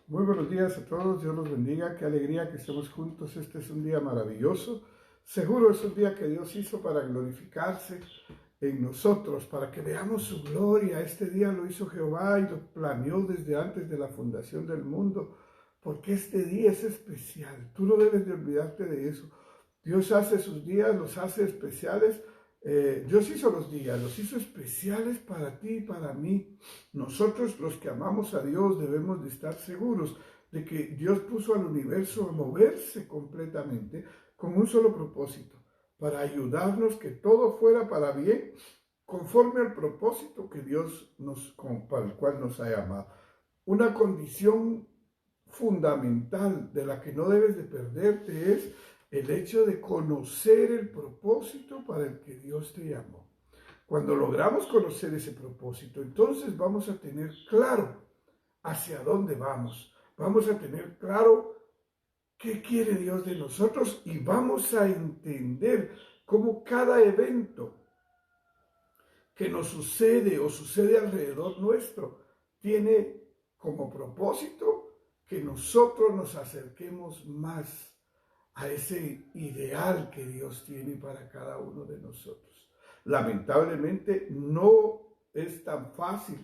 Muy buenos días a todos, Dios los bendiga, qué alegría que estemos juntos, este es un día maravilloso, seguro es un día que Dios hizo para glorificarse en nosotros, para que veamos su gloria. Este día lo hizo Jehová y lo planeó desde antes de la fundación del mundo, porque este día es especial, tú no debes de olvidarte de eso. Dios hace sus días, los hace especiales. Dios hizo los días, los hizo especiales para ti y para mí. Nosotros los que amamos a Dios debemos de estar seguros de que Dios puso al universo a moverse completamente con un solo propósito, para ayudarnos que todo fuera para bien, conforme al propósito que Dios para el cual nos ha llamado. Una condición fundamental de la que no debes de perderte es el hecho de conocer el propósito para el que Dios te llamó. Cuando logramos conocer ese propósito, entonces vamos a tener claro hacia dónde vamos. Vamos a tener claro qué quiere Dios de nosotros y vamos a entender cómo cada evento que nos sucede o sucede alrededor nuestro tiene como propósito que nosotros nos acerquemos más a ese ideal que Dios tiene para cada uno de nosotros. Lamentablemente no es tan fácil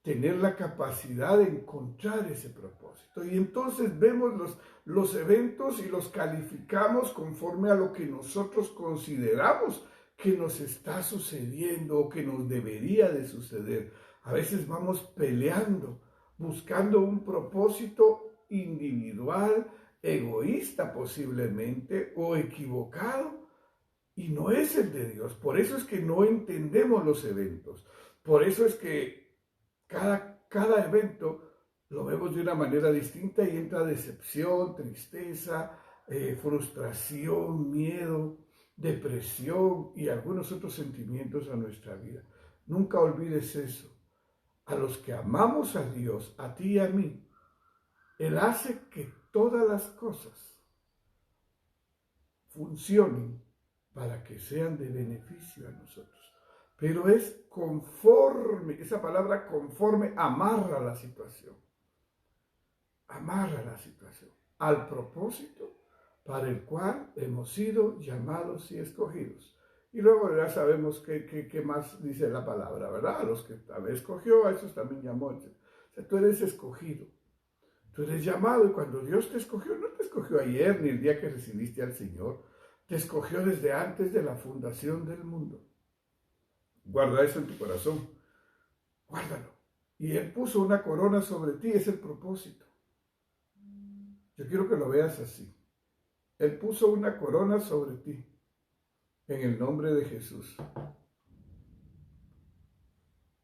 tener la capacidad de encontrar ese propósito. Y entonces vemos los eventos y los calificamos conforme a lo que nosotros consideramos que nos está sucediendo o que nos debería de suceder. A veces vamos peleando, buscando un propósito individual, egoísta posiblemente, o equivocado, y no es el de Dios. Por eso es que no entendemos los eventos. Por eso es que cada evento lo vemos de una manera distinta y entra decepción, tristeza, frustración, miedo, depresión y algunos otros sentimientos a nuestra vida. Nunca olvides eso. A los que amamos a Dios, a ti y a mí, Él hace que todas las cosas funcionen para que sean de beneficio a nosotros. Pero es conforme, esa palabra conforme amarra la situación al propósito para el cual hemos sido llamados y escogidos. Y luego ya sabemos qué más dice la palabra, ¿verdad? A los que escogió, a esos también llamó. O sea, tú eres escogido, tú eres llamado, y cuando Dios te escogió, no te escogió ayer ni el día que recibiste al Señor, te escogió desde antes de la fundación del mundo. Guarda eso en tu corazón, guárdalo. Y Él puso una corona sobre ti, es el propósito. Yo quiero que lo veas así. Él puso una corona sobre ti, en el nombre de Jesús.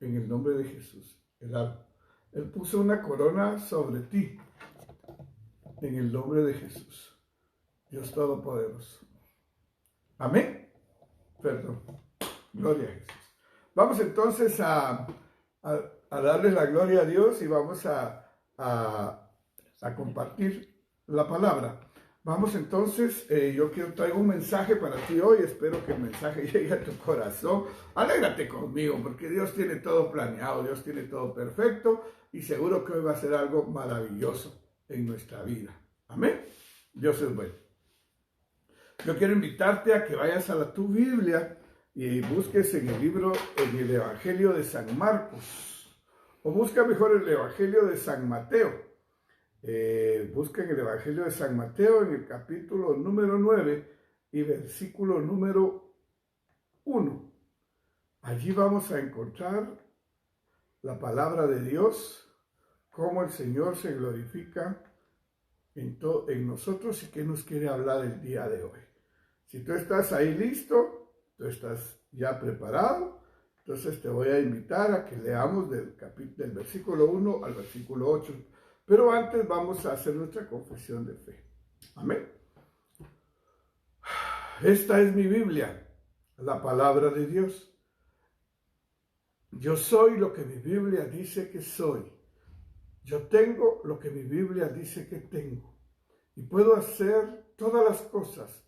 En el nombre de Jesús. Él puso una corona sobre ti, en el nombre de Jesús. Dios Todopoderoso. Amén. Perdón. Gloria a Jesús. Vamos entonces a darle la gloria a Dios y vamos a compartir la palabra. Vamos entonces, yo traigo un mensaje para ti hoy, espero que el mensaje llegue a tu corazón. Alégrate conmigo porque Dios tiene todo planeado, Dios tiene todo perfecto y seguro que hoy va a ser algo maravilloso en nuestra vida. Amén. Dios es bueno. Yo quiero invitarte a que vayas a tu Biblia y busques en el Evangelio de San Marcos, o busca mejor el Evangelio de San Mateo. Busca en el Evangelio de San Mateo en el capítulo número 9 y versículo número 1. Allí vamos a encontrar la palabra de Dios, cómo el Señor se glorifica en nosotros y qué nos quiere hablar el día de hoy. Si tú estás ahí listo, tú estás ya preparado, entonces te voy a invitar a que leamos del versículo 1 al versículo 8. Pero antes vamos a hacer nuestra confesión de fe. Amén. Esta es mi Biblia, la palabra de Dios. Yo soy lo que mi Biblia dice que soy. Yo tengo lo que mi Biblia dice que tengo. Y puedo hacer todas las cosas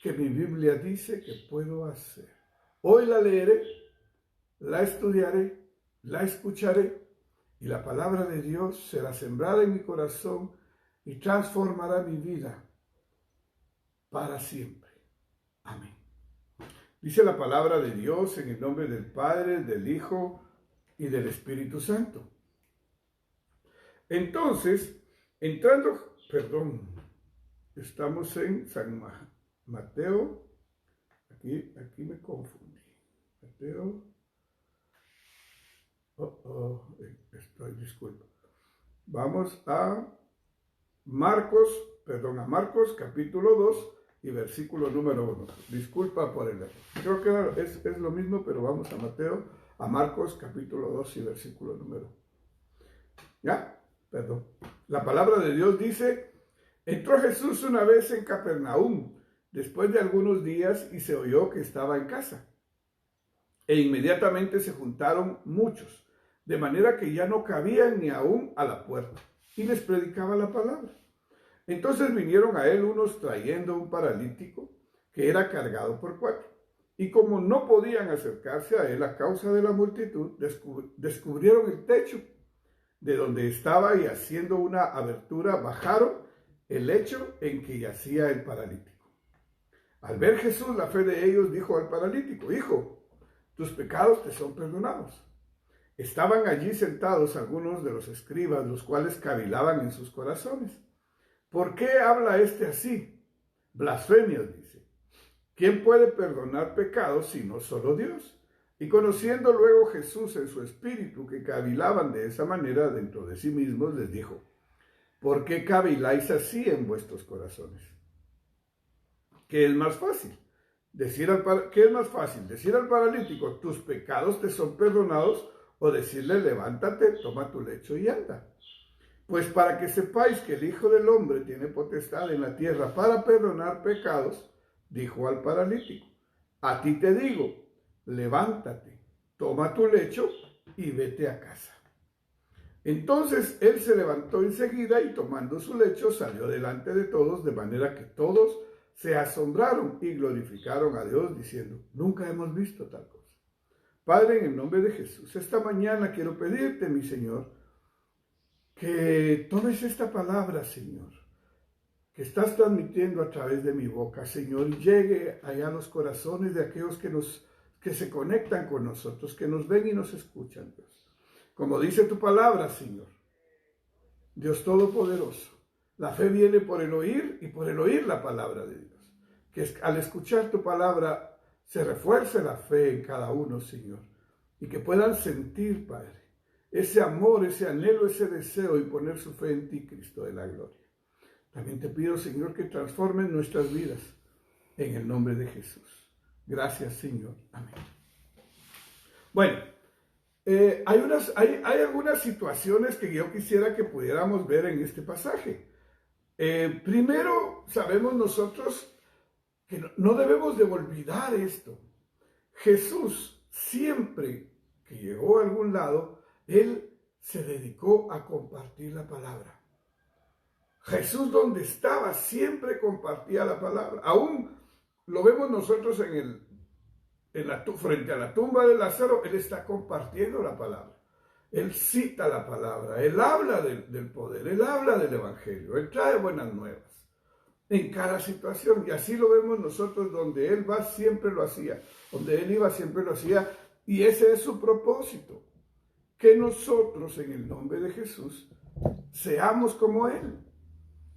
que mi Biblia dice que puedo hacer. Hoy la leeré, la estudiaré, la escucharé y la palabra de Dios será sembrada en mi corazón y transformará mi vida para siempre. Amén. Dice la palabra de Dios en el nombre del Padre, del Hijo y del Espíritu Santo. Entonces, estamos en San Mateo, aquí me confundí. Mateo, disculpa. Vamos a Marcos capítulo 2 y versículo número 1. Disculpa por el error. Creo que es lo mismo, pero vamos a Marcos capítulo 2 y versículo número 1. ¿Ya? Perdón. La palabra de Dios dice: entró Jesús una vez en Capernaum, después de algunos días, y se oyó que estaba en casa. E inmediatamente se juntaron muchos, de manera que ya no cabían ni aún a la puerta, y les predicaba la palabra. Entonces vinieron a él unos trayendo un paralítico que era cargado por 4. Y como no podían acercarse a él a causa de la multitud, descubrieron el techo de donde estaba y haciendo una abertura bajaron el lecho en que yacía el paralítico. Al ver Jesús la fe de ellos, dijo al paralítico: hijo, tus pecados te son perdonados. Estaban allí sentados algunos de los escribas, los cuales cavilaban en sus corazones: ¿por qué habla este así? Blasfemias, dice. ¿Quién puede perdonar pecados sino solo Dios? Y conociendo luego Jesús en su espíritu que cavilaban de esa manera dentro de sí mismos, les dijo: ¿por qué caviláis así en vuestros corazones? ¿Qué es más fácil? ¿Decir al paralítico, tus pecados te son perdonados, o decirle, levántate, toma tu lecho y anda? Pues para que sepáis que el Hijo del Hombre tiene potestad en la tierra para perdonar pecados, dijo al paralítico: a ti te digo, levántate, toma tu lecho y vete a casa. Entonces él se levantó enseguida y tomando su lecho salió delante de todos, de manera que todos se asombraron y glorificaron a Dios diciendo: nunca hemos visto tal cosa. Padre, en el nombre de Jesús, esta mañana quiero pedirte, mi Señor, que tomes esta palabra, Señor, que estás transmitiendo a través de mi boca, Señor, y llegue allá a los corazones de aquellos que se conectan con nosotros, que nos ven y nos escuchan, Dios. Como dice tu palabra, Señor, Dios Todopoderoso, la fe viene por el oír y por el oír la palabra de Dios. Que al escuchar tu palabra se refuerce la fe en cada uno, Señor, y que puedan sentir, Padre, ese amor, ese anhelo, ese deseo y poner su fe en ti, Cristo de la gloria. También te pido, Señor, que transformes nuestras vidas en el nombre de Jesús. Gracias, Señor. Amén. Bueno, hay algunas situaciones que yo quisiera que pudiéramos ver en este pasaje. Primero, sabemos nosotros que no debemos de olvidar esto. Jesús, siempre que llegó a algún lado, él se dedicó a compartir la palabra. Jesús, donde estaba, siempre compartía la palabra. Aún lo vemos nosotros frente a la tumba de Lázaro, él está compartiendo la palabra. Él cita la palabra, él habla del poder, él habla del evangelio, él trae buenas nuevas en cada situación. Y así lo vemos nosotros, donde él va siempre lo hacía, donde él iba siempre lo hacía, y ese es su propósito, que nosotros en el nombre de Jesús seamos como él,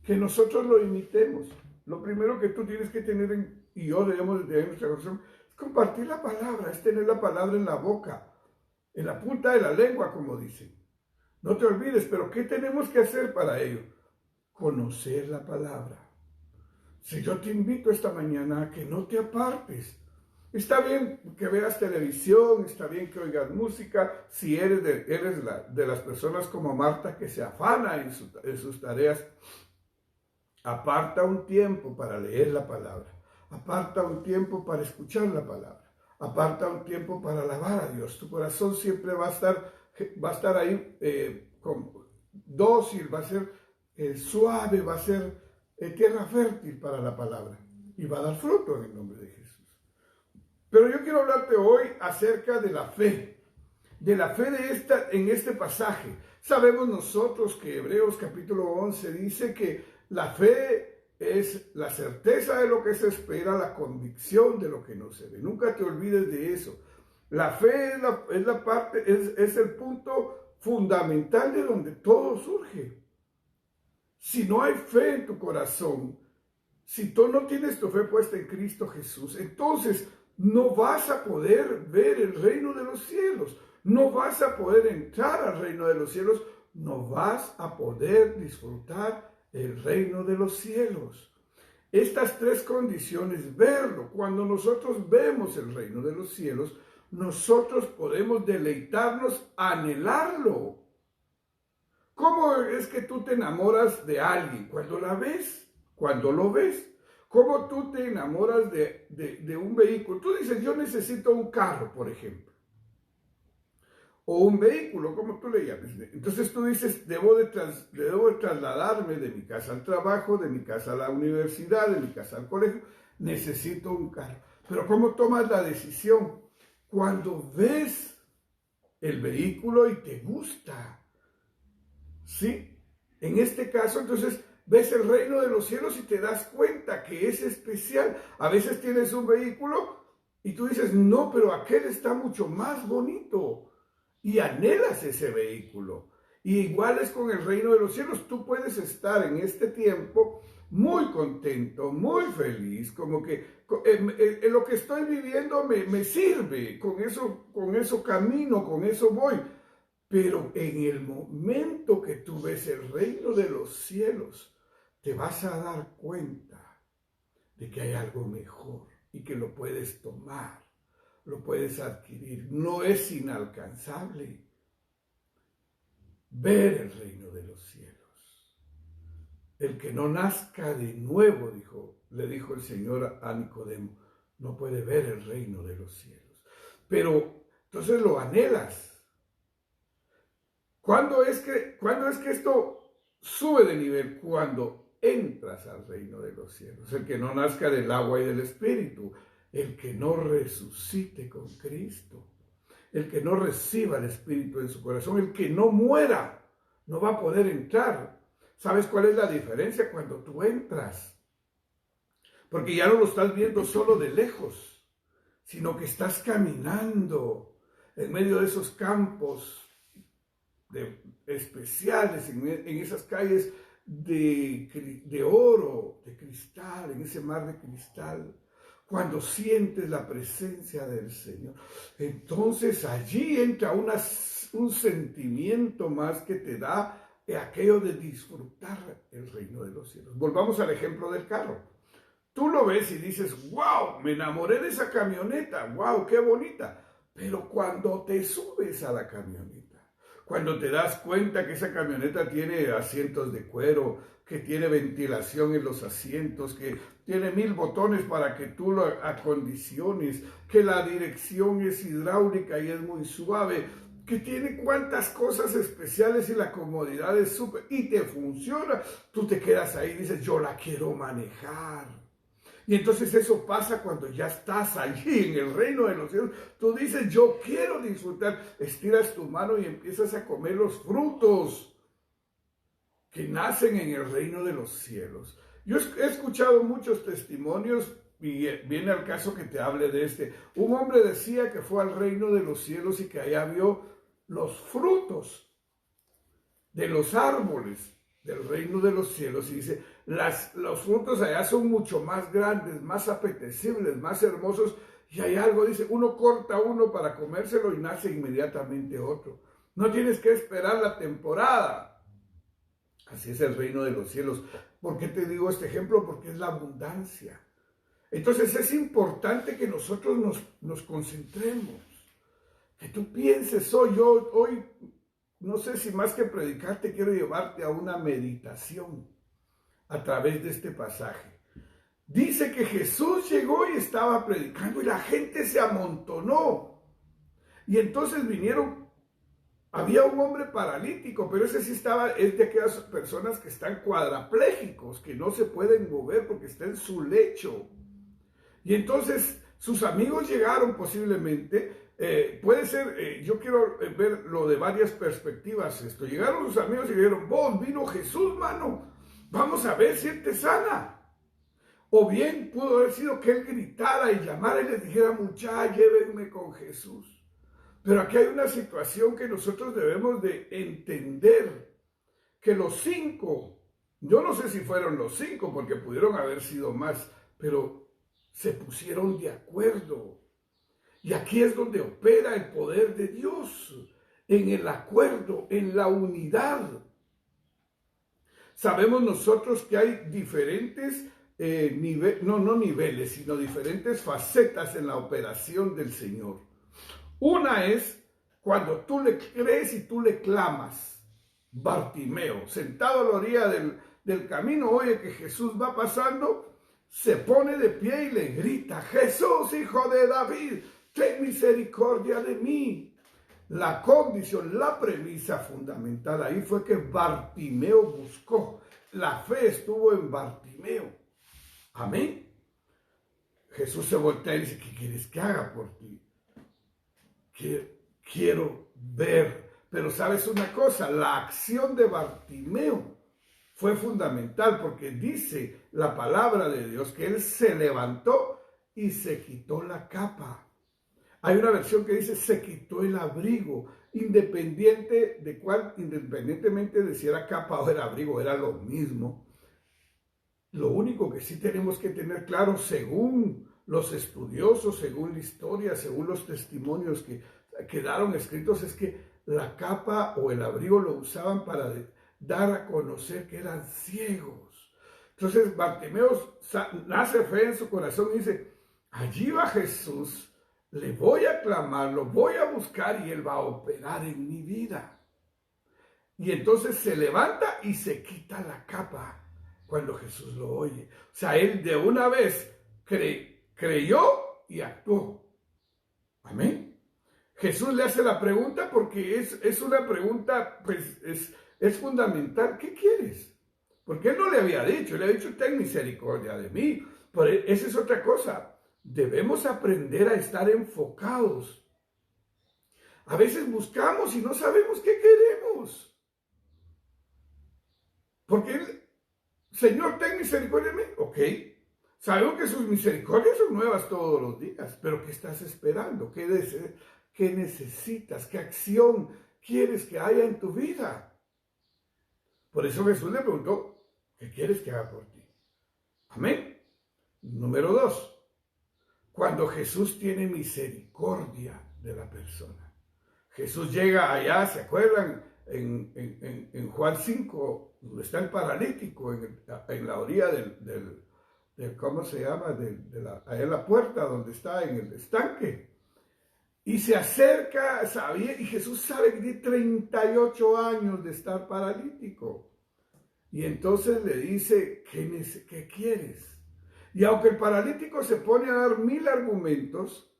que nosotros lo imitemos. Lo primero que tú tienes que tener, y yo debemos de nuestra corazón, es compartir la palabra, es tener la palabra en la boca, en la punta de la lengua, como dicen. No te olvides, pero ¿qué tenemos que hacer para ello? Conocer la palabra. Si yo te invito esta mañana a que no te apartes, está bien que veas televisión, está bien que oigas música, si eres de las personas como Marta que se afana en sus tareas, aparta un tiempo para leer la palabra, aparta un tiempo para escuchar la palabra, aparta un tiempo para alabar a Dios. Tu corazón siempre va a estar ahí dócil, va a ser suave, va a ser tierra fértil para la palabra y va a dar fruto en el nombre de Jesús. Pero yo quiero hablarte hoy acerca de la fe en este pasaje. Sabemos nosotros que Hebreos capítulo 11 dice que la fe es la certeza de lo que se espera, la convicción de lo que no se ve. Nunca te olvides de eso. La fe es el punto fundamental de donde todo surge. Si no hay fe en tu corazón, si tú no tienes tu fe puesta en Cristo Jesús, entonces no vas a poder ver el reino de los cielos, no vas a poder entrar al reino de los cielos, no vas a poder disfrutar el reino de los cielos. Estas tres condiciones, verlo, cuando nosotros vemos el reino de los cielos, nosotros podemos deleitarnos, anhelarlo. ¿Cómo es que tú te enamoras de alguien? Cuando la ves, cuando lo ves. ¿Cómo tú te enamoras de un vehículo? Tú dices, yo necesito un carro, por ejemplo. O un vehículo, como tú le llames. Entonces tú dices, debo de trasladarme de mi casa al trabajo, de mi casa a la universidad, de mi casa al colegio. Necesito un carro. Pero ¿cómo tomas la decisión? Cuando ves el vehículo y te gusta. ¿Sí? En este caso, entonces, ves el reino de los cielos y te das cuenta que es especial. A veces tienes un vehículo y tú dices, no, pero aquel está mucho más bonito. Y anhelas ese vehículo. Y igual es con el reino de los cielos. Tú puedes estar en este tiempo muy contento, muy feliz, como que lo que estoy viviendo me sirve, con eso camino, con eso voy. Pero en el momento que tú ves el reino de los cielos, te vas a dar cuenta de que hay algo mejor y que lo puedes tomar, lo puedes adquirir. No es inalcanzable ver el reino de los cielos. El que no nazca de nuevo, le dijo el Señor a Nicodemo, no puede ver el reino de los cielos. Pero entonces lo anhelas. ¿Cuándo es que esto sube de nivel? Cuando entras al reino de los cielos. El que no nazca del agua y del espíritu, el que no resucite con Cristo, el que no reciba el espíritu en su corazón, el que no muera, no va a poder entrar. ¿Sabes cuál es la diferencia? Cuando tú entras, porque ya no lo estás viendo solo de lejos, sino que estás caminando en medio de esos campos especiales, en esas calles de oro, de cristal, en ese mar de cristal. Cuando sientes la presencia del Señor, entonces allí entra un sentimiento más que te da aquello de disfrutar el reino de los cielos. Volvamos al ejemplo del carro. Tú lo ves y dices, wow, me enamoré de esa camioneta, wow, qué bonita. Pero cuando te subes a la camioneta, cuando te das cuenta que esa camioneta tiene asientos de cuero, que tiene ventilación en los asientos, que tiene 1000 botones para que tú lo acondiciones, que la dirección es hidráulica y es muy suave, que tiene cuantas cosas especiales y la comodidad es súper, y te funciona, tú te quedas ahí y dices, yo la quiero manejar. Y entonces eso pasa cuando ya estás allí en el reino de los cielos. Tú dices, yo quiero disfrutar. Estiras tu mano y empiezas a comer los frutos que nacen en el reino de los cielos. Yo he escuchado muchos testimonios y viene al caso que te hable de este. Un hombre decía que fue al reino de los cielos y que allá vio los frutos de los árboles del reino de los cielos, y dice, los frutos allá son mucho más grandes, más apetecibles, más hermosos, y hay algo, dice, uno corta uno para comérselo y nace inmediatamente otro. No tienes que esperar la temporada. Así es el reino de los cielos. ¿Por qué te digo este ejemplo? Porque es la abundancia. Entonces es importante que nosotros nos concentremos, que tú pienses, hoy no sé si más que predicarte, quiero llevarte a una meditación a través de este pasaje. Dice que Jesús llegó y estaba predicando y la gente se amontonó. Y entonces había un hombre paralítico, pero ese sí es de aquellas personas que están cuadraplégicos, que no se pueden mover porque está en su lecho. Y entonces sus amigos llegaron posiblemente, puede ser, yo quiero verlo de varias perspectivas esto. Llegaron sus amigos y dijeron, vos, vino Jesús, mano, vamos a ver si él te sana. O bien pudo haber sido que él gritara y llamara y les dijera, muchachos, llévenme con Jesús. Pero aquí hay una situación que nosotros debemos de entender, que los 5, yo no sé si fueron los 5, porque pudieron haber sido más, pero se pusieron de acuerdo. Y aquí es donde opera el poder de Dios, en el acuerdo, en la unidad. Sabemos nosotros que hay diferentes niveles, sino diferentes facetas en la operación del Señor. Una es cuando tú le crees y tú le clamas. Bartimeo, sentado a la orilla del camino, oye que Jesús va pasando, se pone de pie y le grita, Jesús, hijo de David, ten misericordia de mí. La condición, la premisa fundamental ahí fue que Bartimeo buscó. La fe estuvo en Bartimeo. Amén. Jesús se voltea y dice, ¿qué quieres que haga por ti? Quiero ver. Pero sabes una cosa, la acción de Bartimeo fue fundamental porque dice la palabra de Dios que él se levantó y se quitó la capa. Hay una versión que dice se quitó el abrigo, independientemente de si era capa o era abrigo, era lo mismo. Lo único que sí tenemos que tener claro, según los estudiosos, según la historia, según los testimonios que quedaron escritos, es que la capa o el abrigo lo usaban para dar a conocer que eran ciegos. Entonces Bartimeo nace fe en su corazón y dice, allí va Jesús, le voy a clamar, lo voy a buscar y él va a operar en mi vida. Y entonces se levanta y se quita la capa cuando Jesús lo oye. O sea, él de una vez creyó y actuó. Amén. Jesús le hace la pregunta porque es una pregunta, pues es fundamental. ¿Qué quieres? Porque él no le había dicho, le ha dicho, ten misericordia de mí. Pero esa es otra cosa. Debemos aprender a estar enfocados. A veces buscamos y no sabemos qué queremos. Porque él, Señor, ten misericordia de mí. Ok. Sabemos que sus misericordias son nuevas todos los días. Pero ¿qué estás esperando? ¿Qué necesitas? ¿Qué acción quieres que haya en tu vida? Por eso Jesús le preguntó, ¿qué quieres que haga por ti? Amén. Número 2. Cuando Jesús tiene misericordia de la persona. Jesús llega allá, ¿se acuerdan? En Juan 5, donde está el paralítico, en la orilla ¿cómo se llama? Allá en la puerta, donde está en el estanque. Y se acerca, y Jesús sabe que tiene 38 años de estar paralítico. Y entonces le dice, ¿qué quieres? Y aunque el paralítico se pone a dar 1000 argumentos,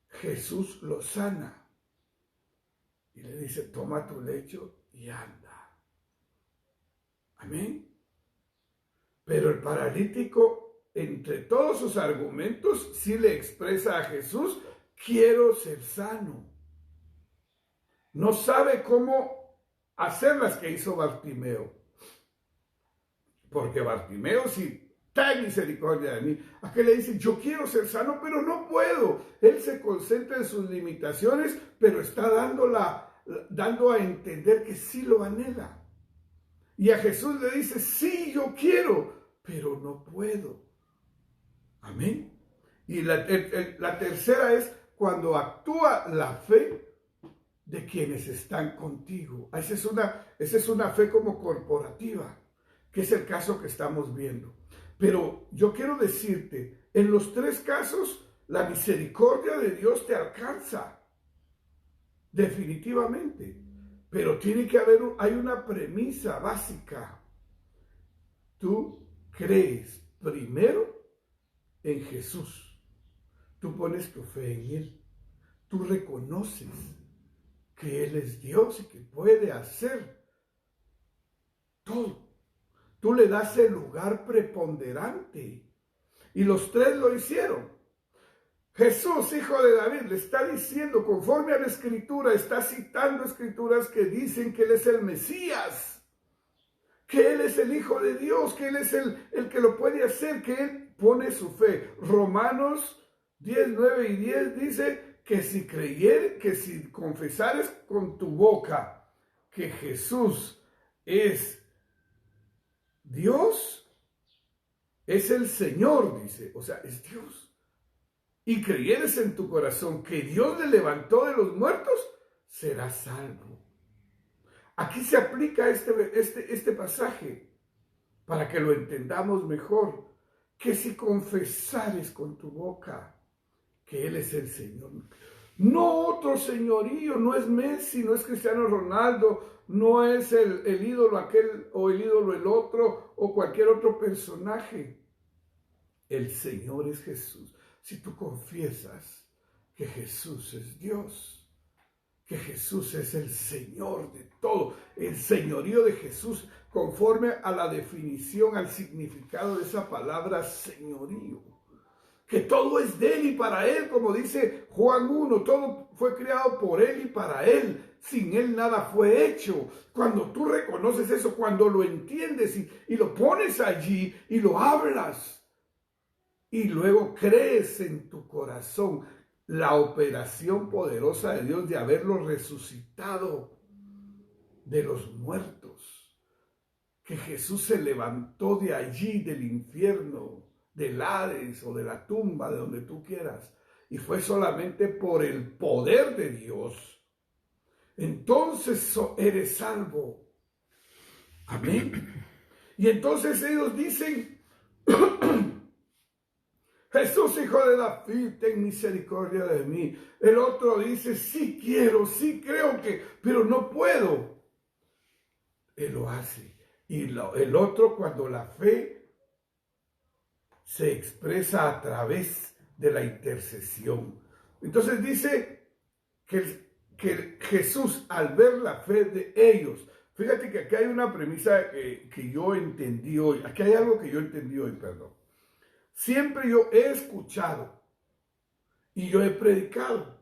Jesús lo sana. Y le dice, toma tu lecho y anda. Amén. Pero el paralítico, entre todos sus argumentos, sí le expresa a Jesús, quiero ser sano. No sabe cómo hacer las que hizo Bartimeo. Porque Bartimeo sí, ten misericordia de mí. ¿A qué le dice? Yo quiero ser sano, pero no puedo. Él se concentra en sus limitaciones, pero está dando a entender que sí lo anhela. Y a Jesús le dice, sí, yo quiero, pero no puedo. Amén. Y la tercera es cuando actúa la fe de quienes están contigo. Esa es una fe como corporativa, que es el caso que estamos viendo. Pero yo quiero decirte, en los 3 casos, la misericordia de Dios te alcanza. Definitivamente. Pero tiene que hay una premisa básica. Tú crees primero en Jesús. Tú pones tu fe en Él. Tú reconoces que Él es Dios y que puede hacer todo. Tú le das el lugar preponderante. Y los 3 lo hicieron. Jesús, hijo de David, le está diciendo, conforme a la Escritura, está citando Escrituras que dicen que Él es el Mesías, que Él es el Hijo de Dios, que Él es el que lo puede hacer, que Él pone su fe. Romanos 10, 9 y 10 dice que si confesares con tu boca que Jesús es Dios, es el Señor, dice, o sea, es Dios, y creyeres en tu corazón que Dios le levantó de los muertos, serás salvo. Aquí se aplica este pasaje para que lo entendamos mejor, que si confesares con tu boca que Él es el Señor, no otro señorío, no es Messi, no es Cristiano Ronaldo, no es el ídolo aquel o el ídolo el otro o cualquier otro personaje. El Señor es Jesús. Si tú confiesas que Jesús es Dios, que Jesús es el Señor de todo, el señorío de Jesús, conforme a la definición, al significado de esa palabra señorío, que todo es de Él y para Él, como dice Juan 1, todo fue creado por Él y para Él, sin Él nada fue hecho. Cuando tú reconoces eso, cuando lo entiendes y lo pones allí y lo hablas, y luego crees en tu corazón la operación poderosa de Dios de haberlo resucitado de los muertos, que Jesús se levantó de allí, del infierno, del Hades o de la tumba, de donde tú quieras, y fue solamente por el poder de Dios, entonces eres salvo. Amén. Y entonces ellos dicen, Jesús, hijo de David, ten misericordia de mí. El otro dice, sí quiero, sí creo pero no puedo. Él lo hace. Y el otro, cuando la fe se expresa a través de la intercesión. Entonces dice que Jesús, al ver la fe de ellos, fíjate que aquí hay una premisa que yo entendí hoy. Aquí hay algo que yo entendí hoy, perdón. Siempre yo he escuchado y yo he predicado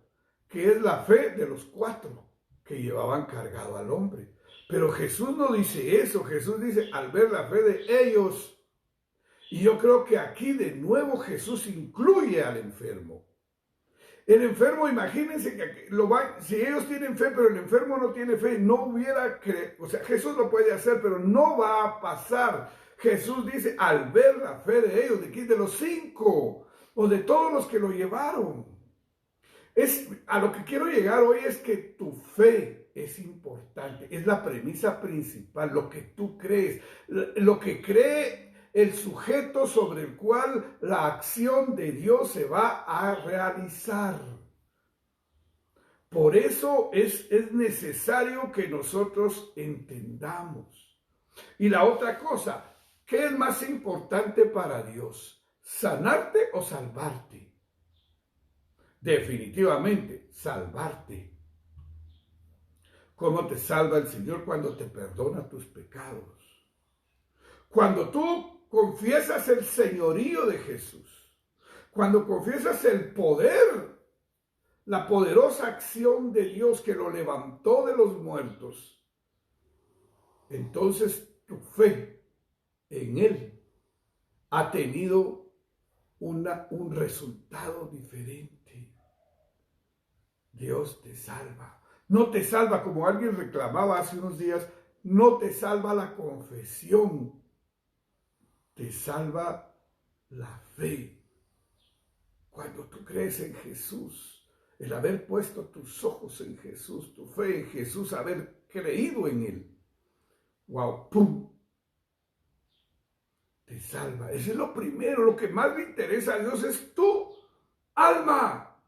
que es la fe de los 4 que llevaban cargado al hombre. Pero Jesús no dice eso. Jesús dice al ver la fe de ellos. Y yo creo que aquí de nuevo Jesús incluye al enfermo. El enfermo, imagínense que si ellos tienen fe, pero el enfermo no tiene fe, no hubiera creído. O sea, Jesús lo puede hacer, pero no va a pasar. Jesús dice, al ver la fe de ellos, de los 5, o de todos los que lo llevaron. A lo que quiero llegar hoy es que tu fe es importante, es la premisa principal, lo que tú crees, lo que cree el sujeto sobre el cual la acción de Dios se va a realizar. Por eso es necesario que nosotros entendamos. Y la otra cosa, ¿qué es más importante para Dios? ¿Sanarte o salvarte? Definitivamente, salvarte. ¿Cómo te salva el Señor? Cuando te perdona tus pecados. Cuando tú confiesas el señorío de Jesús. Cuando confiesas el poder, la poderosa acción de Dios que lo levantó de los muertos. Entonces tu fe en Él ha tenido un resultado diferente. Dios te salva. No te salva, como alguien reclamaba hace unos días, no te salva la confesión. Te salva la fe. Cuando tú crees en Jesús, el haber puesto tus ojos en Jesús, tu fe en Jesús, haber creído en Él. ¡Wow! ¡Pum! Te salva. Eso es lo primero, lo que más le interesa a Dios es tu alma.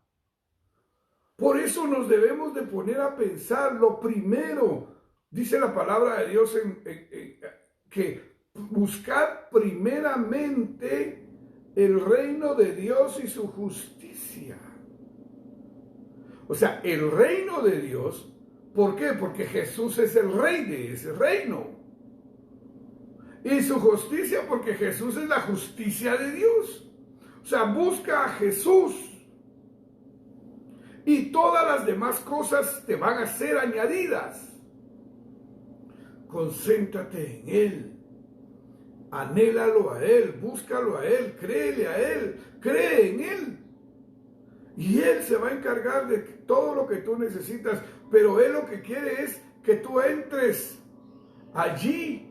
Por eso nos debemos de poner a pensar lo primero. Dice la palabra de Dios que buscar primeramente el reino de Dios y su justicia. O sea, el reino de Dios, ¿por qué? Porque Jesús es el rey de ese reino. Y su justicia, porque Jesús es la justicia de Dios. O sea, busca a Jesús. y todas las demás cosas te van a ser añadidas. Concéntrate en Él, anhélalo a Él, búscalo a Él, créele a Él, cree en Él. Y Él se va a encargar de todo lo que tú necesitas, pero Él lo que quiere es que tú entres allí,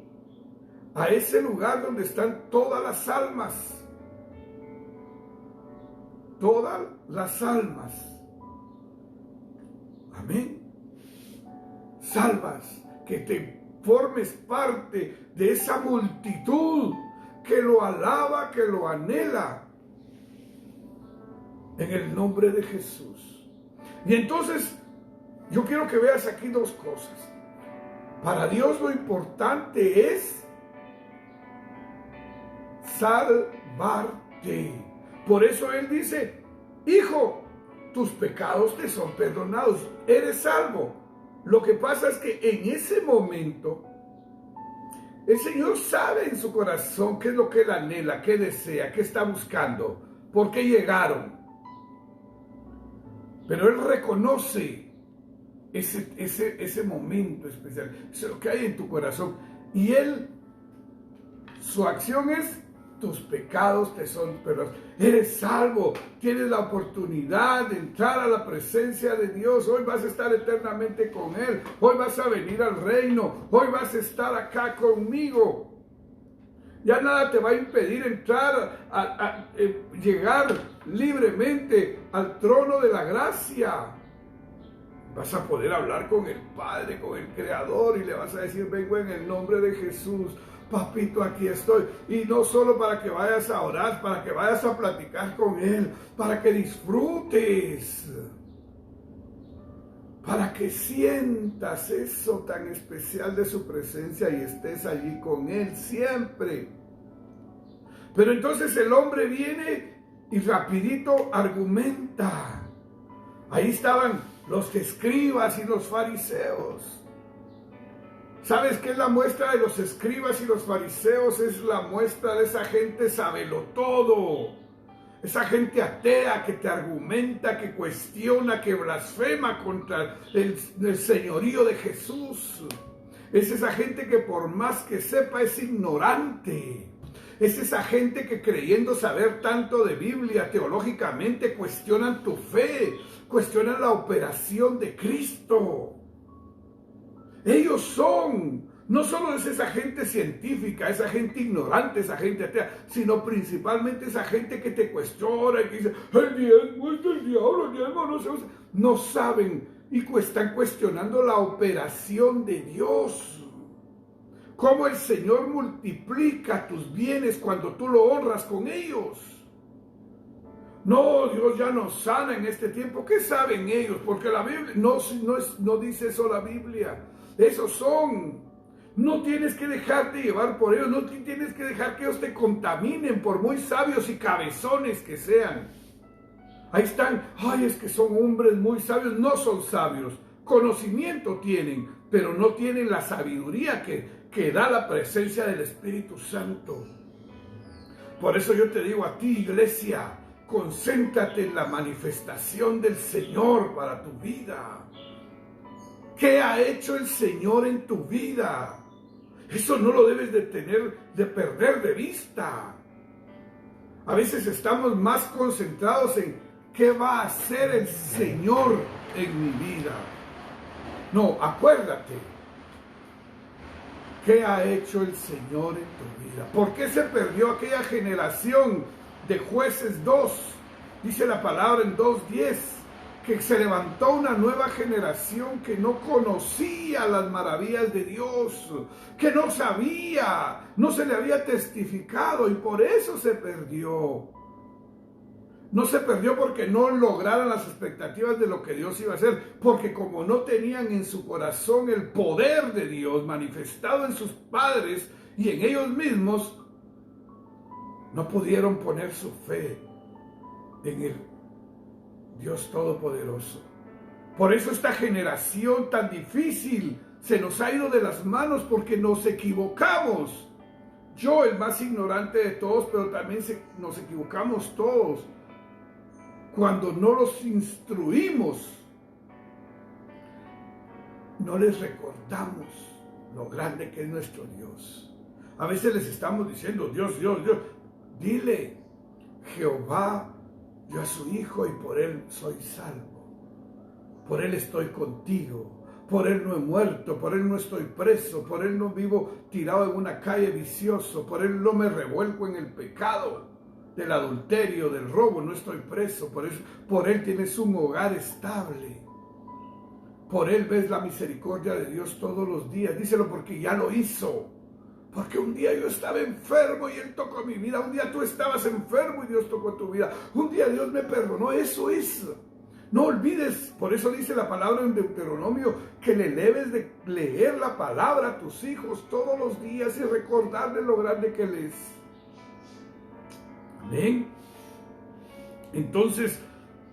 a ese lugar donde están todas las almas. Todas las almas. Amén. Salvas, que te formes parte de esa multitud que lo alaba, que lo anhela. En el nombre de Jesús. Y entonces, yo quiero que veas aquí dos cosas. Para Dios lo importante es salvarte. Por eso Él dice, hijo, tus pecados te son perdonados, eres salvo. Lo que pasa es que en ese momento, el Señor sabe en su corazón qué es lo que Él anhela, qué desea, qué está buscando, por qué llegaron. Pero Él reconoce ese momento especial, eso es lo que hay en tu corazón. Y Él, su acción es, tus pecados te son perdonados. Eres salvo, tienes la oportunidad de entrar a la presencia de Dios. Hoy vas a estar eternamente con Él. Hoy vas a venir al reino. Hoy vas a estar acá conmigo. Ya nada te va a impedir entrar, llegar libremente al trono de la gracia. Vas a poder hablar con el Padre, con el Creador, y le vas a decir, vengo en el nombre de Jesús. Papito, aquí estoy. Y no solo para que vayas a orar, para que vayas a platicar con Él, para que disfrutes, para que sientas eso tan especial de su presencia y estés allí con Él siempre. Pero entonces el hombre viene y rapidito argumenta. Ahí estaban los escribas y los fariseos. ¿Sabes qué es la muestra de los escribas y los fariseos? Es la muestra de esa gente sabelotodo. Esa gente atea que te argumenta, que cuestiona, que blasfema contra el señorío de Jesús. Es esa gente que por más que sepa es ignorante. Es esa gente que creyendo saber tanto de Biblia, teológicamente cuestionan tu fe, cuestionan la operación de Cristo. Ellos son, no solo es esa gente científica, esa gente ignorante, esa gente atea, sino principalmente esa gente que te cuestiona y que dice, el diezmo es del diablo, el diezmo no se usa. No saben y están cuestionando la operación de Dios. Cómo el Señor multiplica tus bienes cuando tú lo honras con ellos. No, Dios ya nos sana en este tiempo. ¿Qué saben ellos? Porque la Biblia no dice eso la Biblia. Esos son. No tienes que dejarte llevar por ellos. No tienes que dejar que ellos te contaminen por muy sabios y cabezones que sean. Ahí están. Ay, es que son hombres muy sabios. No son sabios. Conocimiento tienen, pero no tienen la sabiduría que da la presencia del Espíritu Santo. Por eso yo te digo a ti, iglesia, concéntrate en la manifestación del Señor para tu vida. ¿Qué ha hecho el Señor en tu vida? Eso no lo debes de perder de vista. A veces estamos más concentrados en qué va a hacer el Señor en mi vida. No, acuérdate. ¿Qué ha hecho el Señor en tu vida? ¿Por qué se perdió aquella generación de Jueces 2? Dice la palabra en 2:10, que se levantó una nueva generación que no conocía las maravillas de Dios, que no sabía, no se le había testificado y por eso se perdió. No se perdió porque no lograron las expectativas de lo que Dios iba a hacer, porque como no tenían en su corazón el poder de Dios manifestado en sus padres y en ellos mismos, no pudieron poner su fe en el Dios Todopoderoso. Por eso esta generación tan difícil se nos ha ido de las manos porque nos equivocamos. Yo, el más ignorante de todos, pero también nos equivocamos todos. cuando no los instruimos, no les recordamos lo grande que es nuestro Dios. A veces les estamos diciendo, Dios, Dios, Dios. Dile, Jehová dio a su Hijo y por Él soy salvo. Por Él estoy contigo. Por Él no he muerto, por Él no estoy preso, por Él no vivo tirado en una calle vicioso, por Él no me revuelco en el pecado del adulterio, del robo, no estoy preso, por Él tienes un hogar estable. Por Él ves la misericordia de Dios todos los días. Díselo porque ya lo hizo. Porque un día yo estaba enfermo y Él tocó mi vida. Un día tú estabas enfermo y Dios tocó tu vida. Un día Dios me perdonó. Eso es. No olvides, por eso dice la palabra en Deuteronomio, que le debes de leer la palabra a tus hijos todos los días y recordarles lo grande que Él es. Amén. Entonces,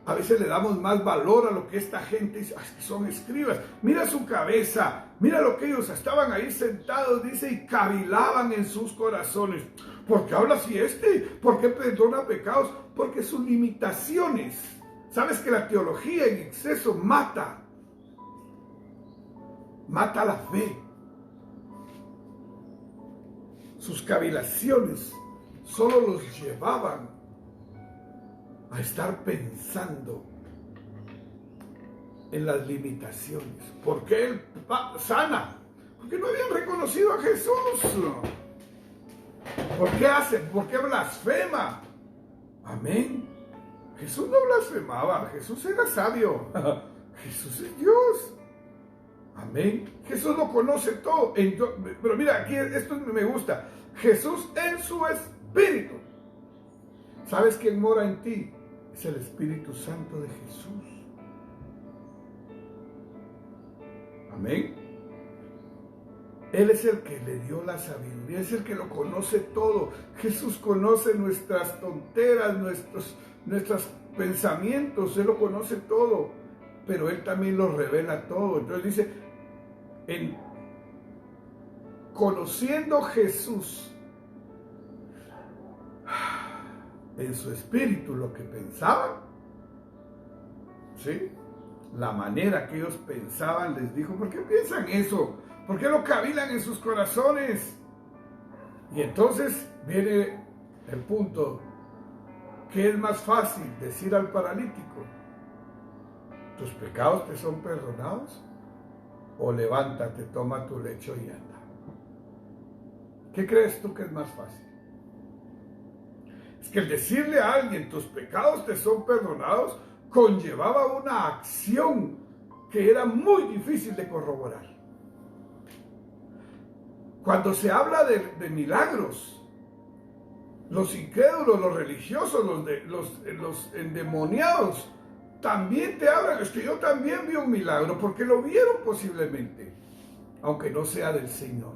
a veces le damos más valor a lo que esta gente dice, que son escribas. Mira su cabeza, mira lo que ellos estaban ahí sentados, dice, y cavilaban en sus corazones. ¿Por qué habla así este? ¿Por qué perdona pecados? Porque sus limitaciones. ¿Sabes que la teología en exceso mata la fe? Sus cavilaciones solo los llevaban a estar pensando en las limitaciones. ¿Por qué Él sana? Porque no habían reconocido a Jesús. ¿Por qué hace? ¿Por qué blasfema? Amén. Jesús no blasfemaba, Jesús era sabio. Jesús es Dios. Amén. Jesús lo conoce todo. Pero mira, aquí esto me gusta. Jesús en su espíritu. ¿Sabes quién mora en ti? Es el Espíritu Santo de Jesús. Amén. Él es el que le dio la sabiduría, es el que lo conoce todo. Jesús conoce nuestras tonteras, nuestros pensamientos, Él lo conoce todo, pero Él también lo revela todo. Entonces dice, conociendo Jesús en su espíritu lo que pensaban, ¿sí? La manera que ellos pensaban, les dijo, ¿por qué piensan eso? ¿Por qué lo cavilan en sus corazones? Y entonces viene el punto. ¿Qué es más fácil decir al paralítico? ¿Tus pecados te son perdonados? ¿O levántate, toma tu lecho y anda? ¿Qué crees tú que es más fácil? Es que el decirle a alguien, tus pecados te son perdonados, conllevaba una acción que era muy difícil de corroborar. Cuando se habla de milagros, los incrédulos, los religiosos, los endemoniados, también te hablan. Es que yo también vi un milagro, porque lo vieron posiblemente, aunque no sea del Señor.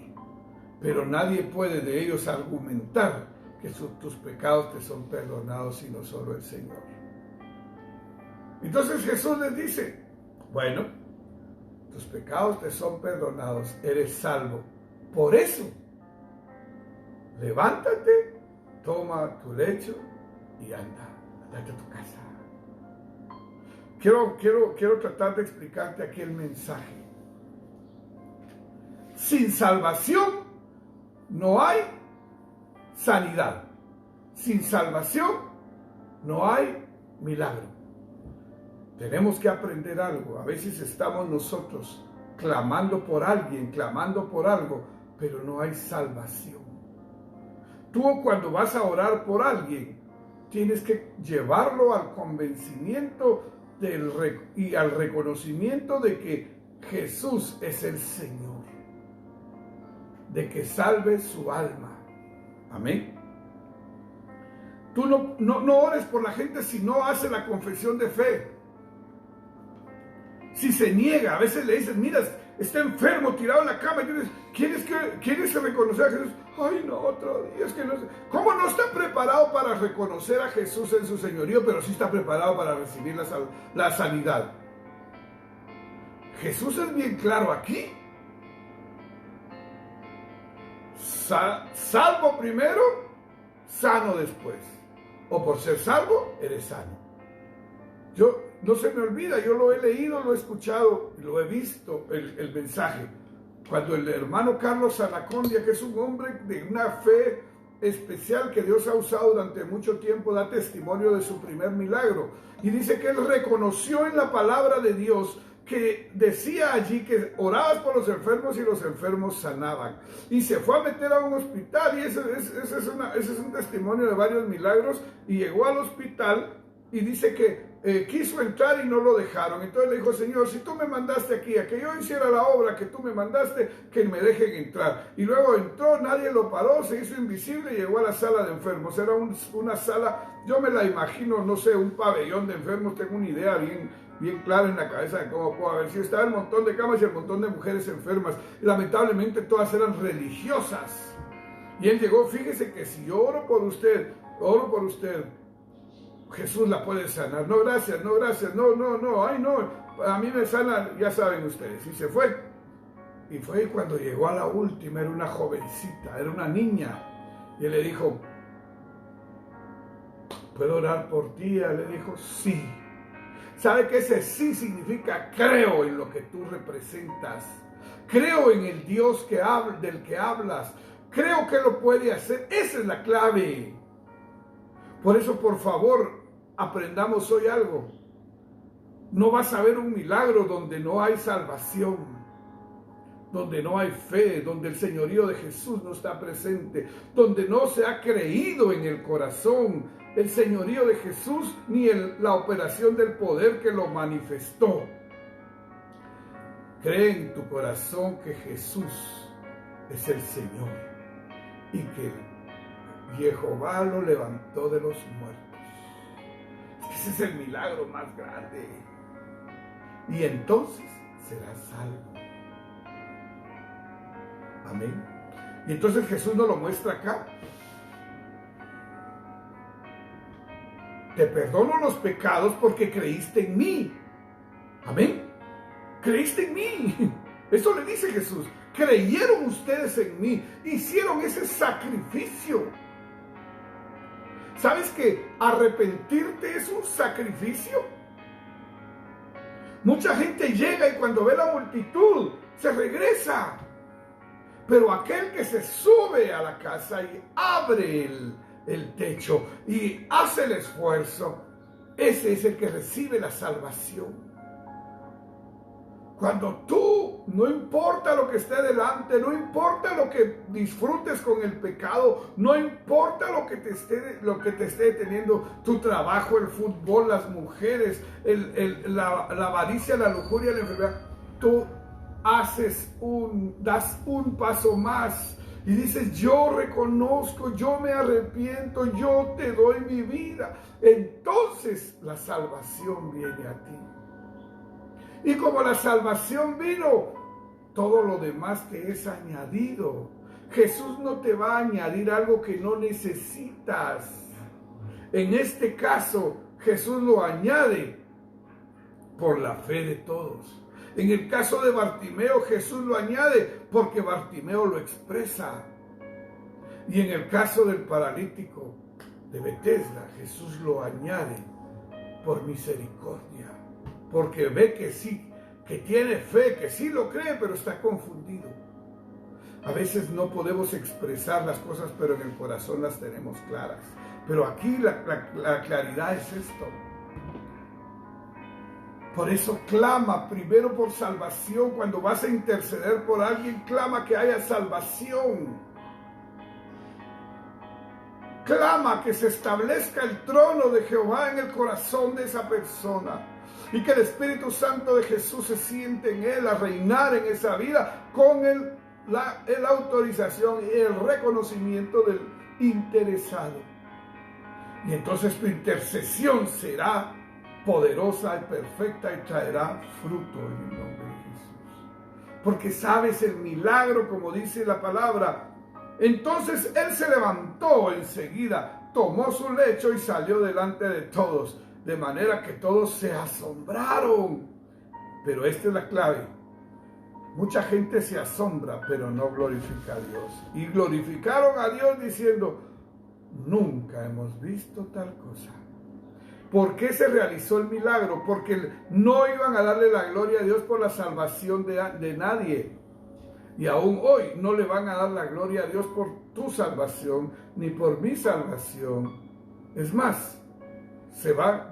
Pero nadie puede de ellos argumentar que tus pecados te son perdonados, sino solo el Señor. Entonces Jesús les dice, bueno, tus pecados te son perdonados, eres salvo. Por eso, levántate, toma tu lecho y anda, andate a tu casa. Quiero tratar de explicarte aquí el mensaje. Sin salvación no hay sanidad. Sin salvación no hay milagro. Tenemos que aprender algo. A veces estamos nosotros clamando por alguien, clamando por algo, pero no hay salvación. Tú cuando vas a orar por alguien, tienes que llevarlo al convencimiento y al reconocimiento de que Jesús es el Señor, de que salve su alma. Amén. Tú no ores por la gente si no hace la confesión de fe. Si se niega, a veces le dices, mira, está enfermo, tirado en la cama, y tú dices, ¿quieres reconocer a Jesús? Ay, no, otro día, es que no sé. ¿Cómo no está preparado para reconocer a Jesús en su señorío, pero sí está preparado para recibir la sanidad? Jesús es bien claro aquí. Salvo primero, sano después. O por ser salvo, eres sano. No se me olvida, yo lo he leído, lo he escuchado, lo he visto, el mensaje. Cuando el hermano Carlos Anacondia, que es un hombre de una fe especial que Dios ha usado durante mucho tiempo, da testimonio de su primer milagro. Y dice que él reconoció en la palabra de Dios que decía allí que orabas por los enfermos y los enfermos sanaban. Y se fue a meter a un hospital, y ese es un testimonio de varios milagros, y llegó al hospital y dice que quiso entrar y no lo dejaron. Entonces le dijo: Señor, si tú me mandaste aquí a que yo hiciera la obra que tú me mandaste, que me dejen entrar. Y luego entró, nadie lo paró, se hizo invisible y llegó a la sala de enfermos. Era una sala, yo me la imagino, no sé, un pabellón de enfermos. Tengo una idea bien clara en la cabeza de cómo puedo haber sido. Estaba el montón de camas y el montón de mujeres enfermas. Y lamentablemente todas eran religiosas. Y él llegó: fíjese que si yo oro por usted, Jesús la puede sanar. No, gracias, no, gracias, no, ay, no, a mí me sana, ya saben ustedes. Y se fue. Y fue cuando llegó a la última, era una jovencita, era una niña. Y él le dijo: ¿puedo orar por ti? Ella le dijo: sí. ¿Sabe que ese sí significa creo en lo que tú representas? Creo en el Dios del que hablas. Creo que lo puede hacer. Esa es la clave. Por eso, por favor, aprendamos hoy algo. No vas a ver un milagro donde no hay salvación, donde no hay fe, donde el señorío de Jesús no está presente, donde no se ha creído en el corazón el señorío de Jesús ni la operación del poder que lo manifestó. Cree en tu corazón que Jesús es el Señor y que Jehová lo levantó de los muertos. Ese es el milagro más grande. Y entonces serás salvo. Amén. Y entonces Jesús nos lo muestra acá. Te perdono los pecados porque creíste en mí. Amén. Creíste en mí. Eso le dice Jesús. Creyeron ustedes en mí. Hicieron ese sacrificio. ¿Sabes que arrepentirte es un sacrificio? Mucha gente llega y cuando ve la multitud se regresa. Pero aquel que se sube a la casa y abre el techo y hace el esfuerzo, ese es el que recibe la salvación. Cuando tú, no importa lo que esté delante, no importa lo que disfrutes con el pecado, no importa lo que te esté deteniendo, tu trabajo, el fútbol, las mujeres, la avaricia, la lujuria, la enfermedad, tú das un paso más y dices: yo reconozco, yo me arrepiento, yo te doy mi vida. Entonces la salvación viene a ti. Y como la salvación vino, todo lo demás te es añadido. Jesús no te va a añadir algo que no necesitas. En este caso, Jesús lo añade por la fe de todos. En el caso de Bartimeo, Jesús lo añade porque Bartimeo lo expresa. Y en el caso del paralítico de Betesda, Jesús lo añade por misericordia. Porque ve que sí, que tiene fe, que sí lo cree, pero está confundido. A veces no podemos expresar las cosas, pero en el corazón las tenemos claras. Pero aquí la claridad es esto. Por eso clama primero por salvación. Cuando vas a interceder por alguien, clama que haya salvación. Clama que se establezca el trono de Jehová en el corazón de esa persona. Y que el Espíritu Santo de Jesús se siente en él a reinar en esa vida con la autorización y el reconocimiento del interesado. Y entonces tu intercesión será poderosa y perfecta y traerá fruto en el nombre de Jesús. Porque sabes el milagro, como dice la palabra. Entonces él se levantó enseguida, tomó su lecho y salió delante de todos. De manera que todos se asombraron. Pero esta es la clave. Mucha gente se asombra, pero no glorifica a Dios. Y glorificaron a Dios diciendo: nunca hemos visto tal cosa. ¿Por qué se realizó el milagro? Porque no iban a darle la gloria a Dios por la salvación de nadie. Y aún hoy no le van a dar la gloria a Dios por tu salvación, ni por mi salvación. Es más,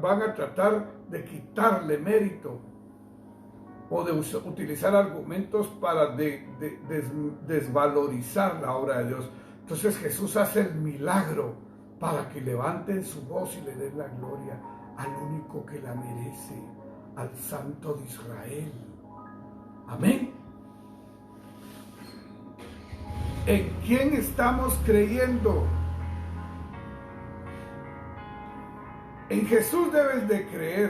van a tratar de quitarle mérito o de utilizar argumentos para desvalorizar la obra de Dios. Entonces Jesús hace el milagro para que levanten su voz y le den la gloria al único que la merece, al Santo de Israel. Amén. ¿En quién estamos creyendo? En Jesús debes de creer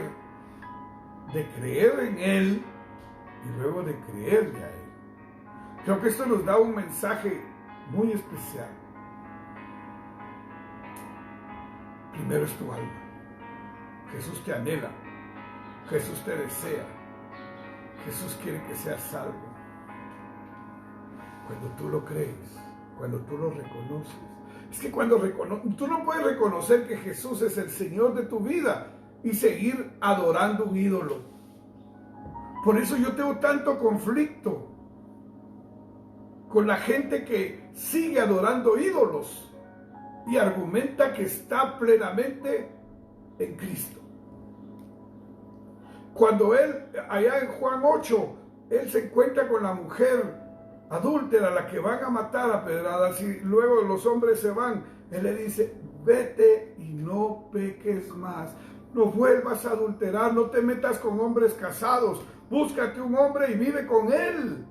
en Él y luego de creerle a Él. Creo que esto nos da un mensaje muy especial. Primero es tu alma. Jesús te anhela, Jesús te desea, Jesús quiere que seas salvo. Cuando tú lo crees, cuando tú lo reconoces. Es que tú no puedes reconocer que Jesús es el Señor de tu vida y seguir adorando un ídolo. Por eso yo tengo tanto conflicto con la gente que sigue adorando ídolos y argumenta que está plenamente en Cristo. Cuando él, allá en Juan 8, él se encuentra con la mujer adúltera, la que van a matar a pedradas, y luego los hombres se van, él le dice: vete y no peques más, no vuelvas a adulterar, no te metas con hombres casados, búscate un hombre y vive con él,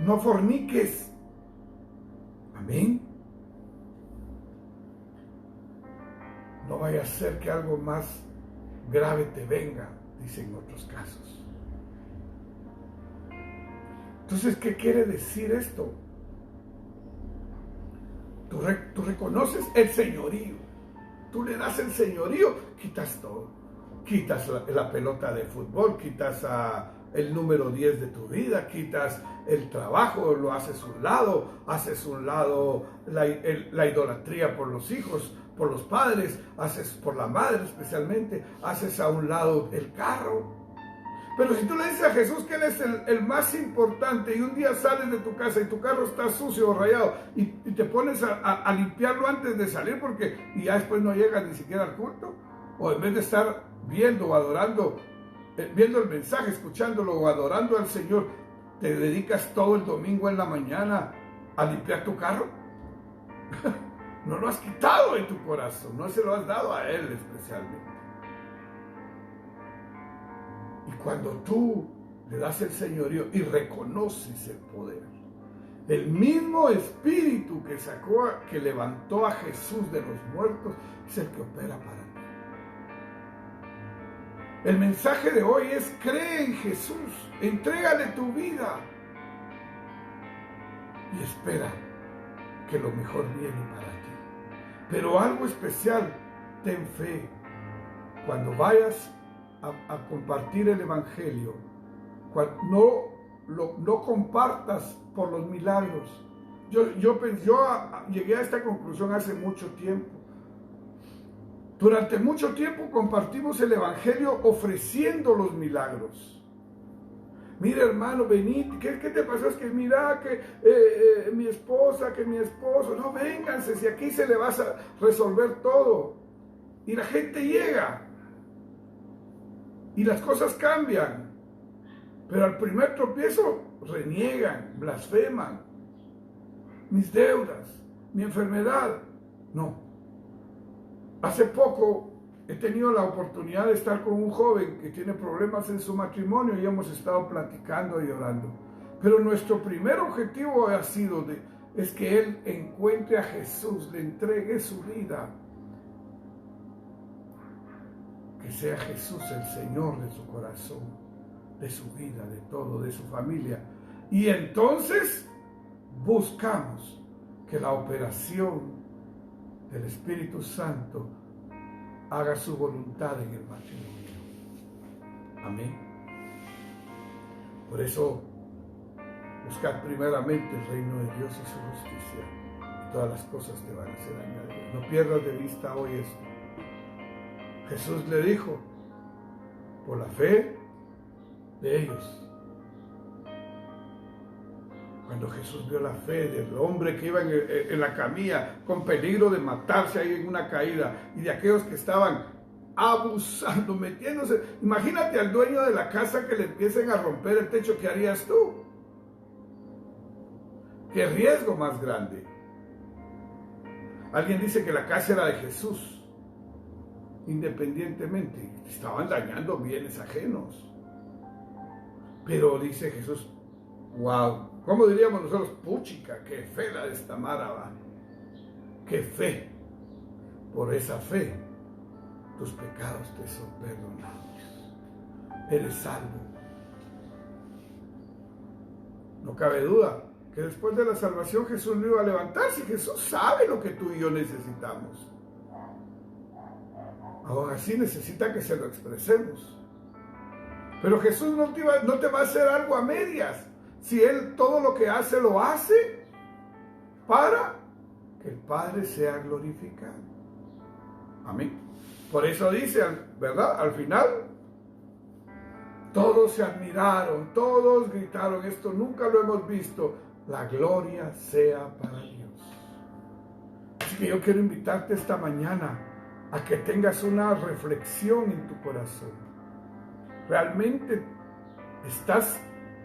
no forniques. Amén. No vaya a ser que algo más grave te venga, dice en otros casos. Entonces, ¿qué quiere decir esto? Tú reconoces el señorío. Tú le das el señorío, quitas todo. Quitas la pelota de fútbol, quitas el número 10 de tu vida, quitas el trabajo, lo haces un lado la idolatría por los hijos, por los padres, haces por la madre especialmente, haces a un lado el carro. Pero si tú le dices a Jesús que Él es el más importante y un día sales de tu casa y tu carro está sucio o rayado y te pones a limpiarlo antes de salir y ya después no llegas ni siquiera al culto, o en vez de estar viendo o adorando, viendo el mensaje, escuchándolo o adorando al Señor, te dedicas todo el domingo en la mañana a limpiar tu carro, no lo has quitado de tu corazón, no se lo has dado a Él especialmente. Y cuando tú le das el señorío y reconoces el poder, el mismo Espíritu que levantó a Jesús de los muertos es el que opera para ti. El mensaje de hoy es: cree en Jesús, entrégale tu vida y espera que lo mejor viene para ti. Pero algo especial, ten fe. Cuando vayas a compartir el Evangelio, no compartas por los milagros. Yo llegué a esta conclusión hace mucho tiempo. Durante mucho tiempo compartimos el Evangelio ofreciendo los milagros. Mira, hermano, vení, ¿qué te pasó? Es que mira que mi esposa, que mi esposo, no, vénganse, si aquí se le va a resolver todo. Y la gente llega y las cosas cambian, pero al primer tropiezo reniegan, blasfeman. Mis deudas, mi enfermedad, no. Hace poco he tenido la oportunidad de estar con un joven que tiene problemas en su matrimonio y hemos estado platicando y orando. Pero nuestro primer objetivo ha sido es que él encuentre a Jesús, le entregue su vida. Que sea Jesús el Señor de su corazón, de su vida, de todo, de su familia. Y entonces buscamos que la operación del Espíritu Santo haga su voluntad en el matrimonio. Amén. Por eso, buscad primeramente el reino de Dios y su justicia, y todas las cosas te van a ser añadidas. No pierdas de vista hoy esto. Jesús le dijo, por la fe de ellos. Cuando Jesús vio la fe del hombre que iba en la camilla con peligro de matarse ahí en una caída, y de aquellos que estaban abusando, metiéndose. Imagínate al dueño de la casa que le empiecen a romper el techo, ¿qué harías tú? ¿Qué riesgo más grande? Alguien dice que la casa era de Jesús, independientemente, estaban dañando bienes ajenos. Pero dice Jesús, wow, ¿cómo diríamos nosotros? Puchica, qué fe la de esta Mara, va. Qué fe. Por esa fe, tus pecados te son perdonados. Eres salvo. No cabe duda que después de la salvación Jesús no iba a levantarse. Jesús sabe lo que tú y yo necesitamos. Aún así necesita que se lo expresemos. Pero Jesús no te va a hacer algo a medias. Si Él todo lo que hace, lo hace para que el Padre sea glorificado. Amén. Por eso dice, ¿verdad? Al final, todos se admiraron, todos gritaron, esto nunca lo hemos visto. La gloria sea para Dios. Así que yo quiero invitarte esta mañana a que tengas una reflexión en tu corazón. ¿Realmente estás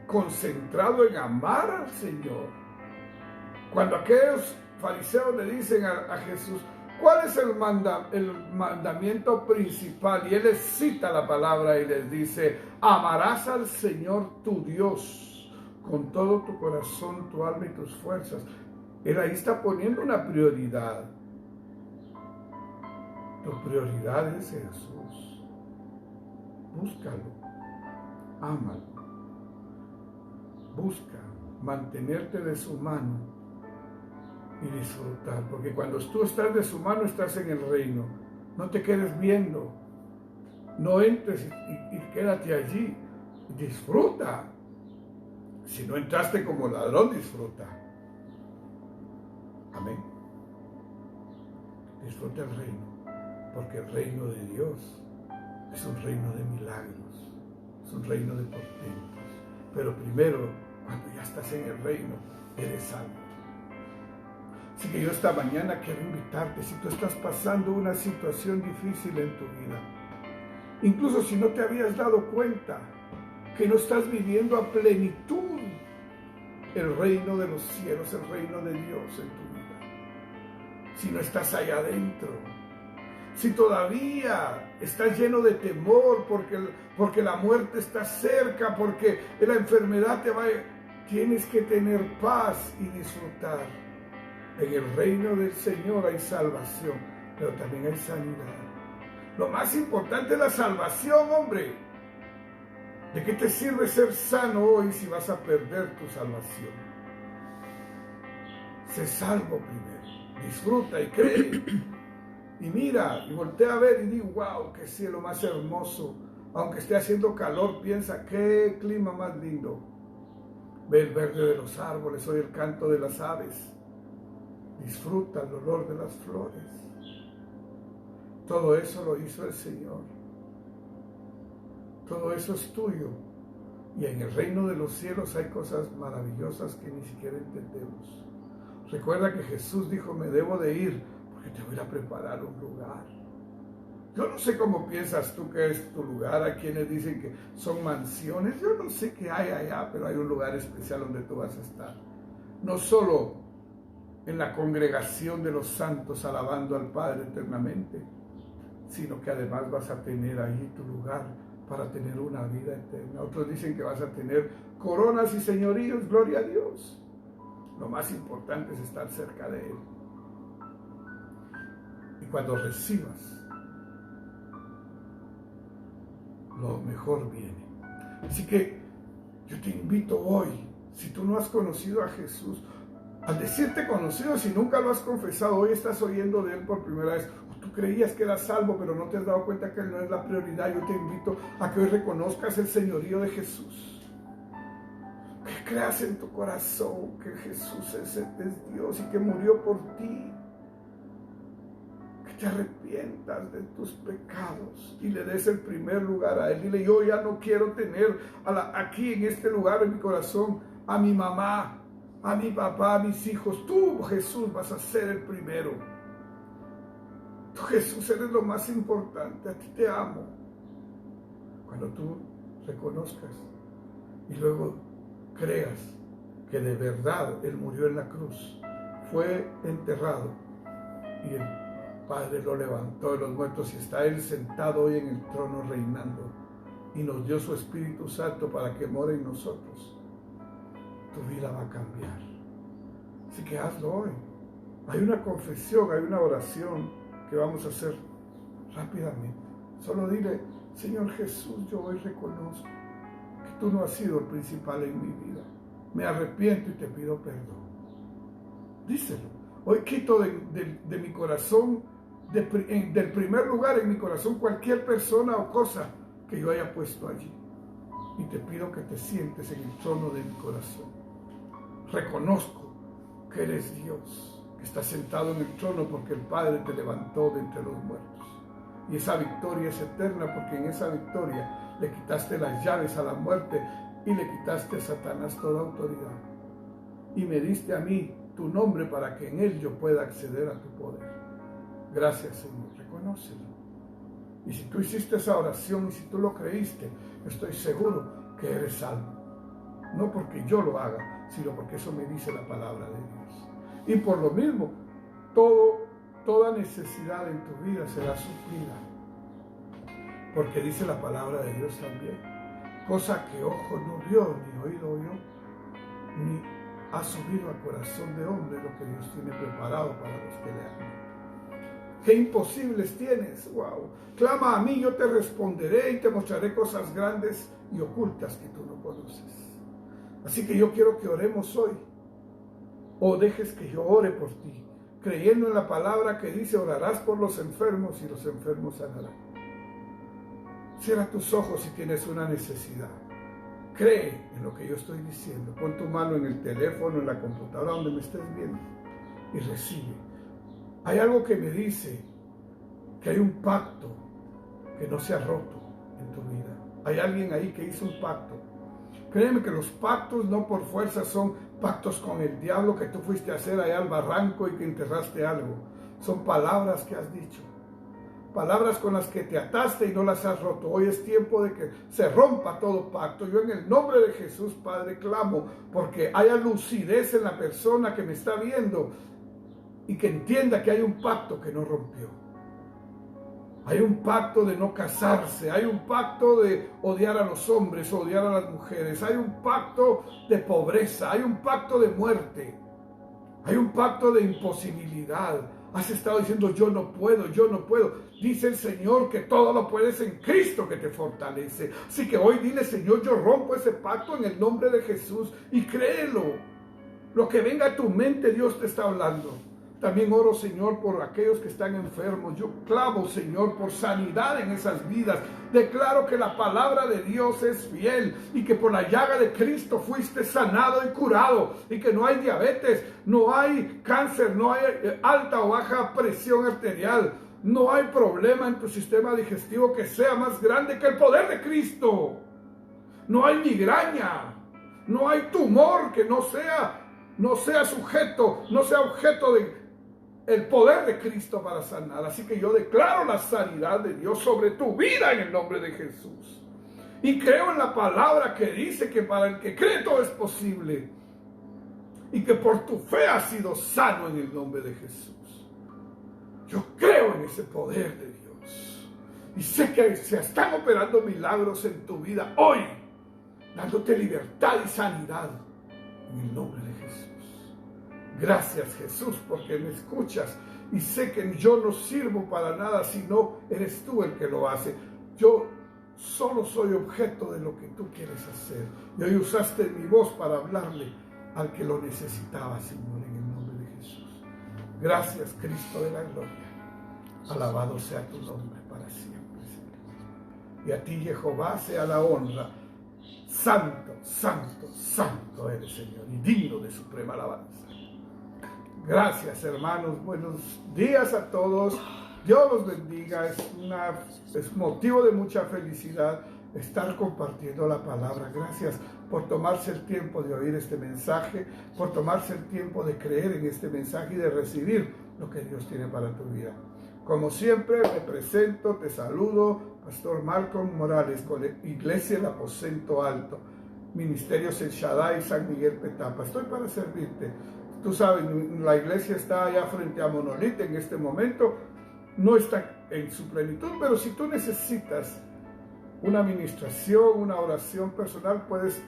concentrado en amar al Señor? Cuando aquellos fariseos le dicen a Jesús, ¿cuál es el mandamiento principal? Y Él les cita la palabra y les dice, amarás al Señor tu Dios con todo tu corazón, tu alma y tus fuerzas. Él ahí está poniendo una prioridad. Tu prioridad es Jesús. Búscalo, ámalo. Busca mantenerte de su mano y disfrutar, porque cuando tú estás de su mano estás en el reino. No te quedes viendo, no entres y quédate allí. Disfruta. Si no entraste como ladrón, disfruta. Amén. Disfruta el reino, porque el reino de Dios es un reino de milagros, es un reino de portentos. Pero primero, cuando ya estás en el reino, eres salvo. Así que yo esta mañana quiero invitarte, si tú estás pasando una situación difícil en tu vida, incluso si no te habías dado cuenta que no estás viviendo a plenitud el reino de los cielos, el reino de Dios en tu vida, si no estás allá adentro, si todavía estás lleno de temor porque la muerte está cerca, porque la enfermedad te va a... Tienes que tener paz y disfrutar. En el reino del Señor hay salvación, pero también hay sanidad. Lo más importante es la salvación, hombre. ¿De qué te sirve ser sano hoy si vas a perder tu salvación? Sé salvo primero. Disfruta y cree. Y mira, y voltea a ver y di, wow, qué cielo más hermoso. Aunque esté haciendo calor, piensa, qué clima más lindo. Ve el verde de los árboles, oye el canto de las aves. Disfruta el olor de las flores. Todo eso lo hizo el Señor. Todo eso es tuyo. Y en el reino de los cielos hay cosas maravillosas que ni siquiera entendemos. Recuerda que Jesús dijo, me debo de ir porque te voy a preparar un lugar. Yo no sé cómo piensas tú que es tu lugar. Hay quienes dicen que son mansiones. Yo no sé qué hay allá, pero hay un lugar especial donde tú vas a estar. No solo en la congregación de los santos alabando al Padre eternamente, sino que además vas a tener ahí tu lugar para tener una vida eterna. Otros dicen que vas a tener coronas y señoríos, gloria a Dios. Lo más importante es estar cerca de Él. Y cuando recibas, lo mejor viene. Así que yo te invito hoy, si tú no has conocido a Jesús, al decirte conocido, si nunca lo has confesado, hoy estás oyendo de Él por primera vez, o tú creías que eras salvo, pero no te has dado cuenta que Él no es la prioridad, yo te invito a que hoy reconozcas el señorío de Jesús. Que creas en tu corazón que Jesús es Dios y que murió por ti. Que te arrepientas de tus pecados y le des el primer lugar a Él. Dile, yo ya no quiero tener aquí en este lugar en mi corazón a mi mamá, a mi papá, a mis hijos. Tú, Jesús, vas a ser el primero. Tú, Jesús, eres lo más importante. A ti te amo. Cuando tú reconozcas y luego creas que de verdad Él murió en la cruz, fue enterrado y el Padre lo levantó de los muertos y está Él sentado hoy en el trono reinando y nos dio su Espíritu Santo para que more en nosotros, tu vida va a cambiar. Así que hazlo hoy. Hay una confesión, hay una oración que vamos a hacer rápidamente. Solo dile, Señor Jesús, yo hoy reconozco que tú no has sido el principal en mi vida. Me arrepiento y te pido perdón. Díselo. Hoy quito de mi corazón, del primer lugar en mi corazón, cualquier persona o cosa que yo haya puesto allí. Y te pido que te sientes en el trono de mi corazón. Reconozco que eres Dios, que estás sentado en el trono porque el Padre te levantó de entre los muertos. Y esa victoria es eterna porque en esa victoria le quitaste las llaves a la muerte y le quitaste a Satanás toda autoridad. Y me diste a mí tu nombre para que en él yo pueda acceder a tu poder. Gracias, Señor, reconócelo. Y si tú hiciste esa oración y si tú lo creíste, estoy seguro que eres salvo. No porque yo lo haga, sino porque eso me dice la palabra de Dios. Y por lo mismo, toda necesidad en tu vida será suplida. Porque dice la palabra de Dios también. Cosa que ojo no vio, ni oído oyó, ni ha subido al corazón de hombre lo que Dios tiene preparado para los que le aman. ¿Qué imposibles tienes? ¡Wow! Clama a mí, yo te responderé y te mostraré cosas grandes y ocultas que tú no conoces. Así que yo quiero que oremos hoy. O dejes que yo ore por ti, creyendo en la palabra que dice, orarás por los enfermos y los enfermos sanarán. Cierra tus ojos si tienes una necesidad. Cree en lo que yo estoy diciendo. Pon tu mano en el teléfono, en la computadora, donde me estés viendo y recibe. Hay algo que me dice que hay un pacto que no se ha roto en tu vida. Hay alguien ahí que hizo un pacto. Créeme que los pactos no por fuerza son pactos con el diablo que tú fuiste a hacer allá al barranco y que enterraste algo. Son palabras que has dicho. Palabras con las que te ataste y no las has roto. Hoy es tiempo de que se rompa todo pacto. Yo en el nombre de Jesús, Padre, clamo porque haya lucidez en la persona que me está viendo y que entienda que hay un pacto que no rompió. Hay un pacto de no casarse, hay un pacto de odiar a los hombres, odiar a las mujeres, hay un pacto de pobreza, hay un pacto de muerte, hay un pacto de imposibilidad. Has estado diciendo, yo no puedo, yo no puedo. Dice el Señor que todo lo puedes en Cristo que te fortalece. Así que hoy dile, Señor, yo rompo ese pacto en el nombre de Jesús y créelo. Lo que venga a tu mente, Dios te está hablando. También oro, Señor, por aquellos que están enfermos. Yo clamo, Señor, por sanidad en esas vidas. Declaro que la palabra de Dios es fiel y que por la llaga de Cristo fuiste sanado y curado. Y que no hay diabetes, no hay cáncer, no hay alta o baja presión arterial. No hay problema en tu sistema digestivo que sea más grande que el poder de Cristo. No hay migraña, no hay tumor que no sea sujeto, no sea objeto de el poder de Cristo para sanar. Así que yo declaro la sanidad de Dios sobre tu vida en el nombre de Jesús. Y creo en la palabra que dice que para el que cree todo es posible. Y que por tu fe has sido sano en el nombre de Jesús. Yo creo en ese poder de Dios. Y sé que se están operando milagros en tu vida hoy, dándote libertad y sanidad en el nombre de Jesús. Gracias, Jesús, porque me escuchas y sé que yo no sirvo para nada, sino eres tú el que lo hace. Yo solo soy objeto de lo que tú quieres hacer. Y hoy usaste mi voz para hablarle al que lo necesitaba, Señor, en el nombre de Jesús. Gracias, Cristo de la gloria. Alabado sea tu nombre para siempre, Señor. Y a ti, Jehová, sea la honra. Santo, santo, santo eres, Señor, y digno de suprema alabanza. Gracias, hermanos. Buenos días a todos. Dios los bendiga, es motivo de mucha felicidad estar compartiendo la palabra. Gracias por tomarse el tiempo de oír este mensaje, por tomarse el tiempo de creer en este mensaje y de recibir lo que Dios tiene para tu vida. Como siempre, me presento, te saludo, Pastor Malcolm Morales, con la Iglesia El Aposento Alto, Ministerios El Shaddai, San Miguel Petapa. Estoy para servirte. Tú sabes, la iglesia está allá frente a Monolith en este momento. No está en su plenitud, pero si tú necesitas una administración, una oración personal, puedes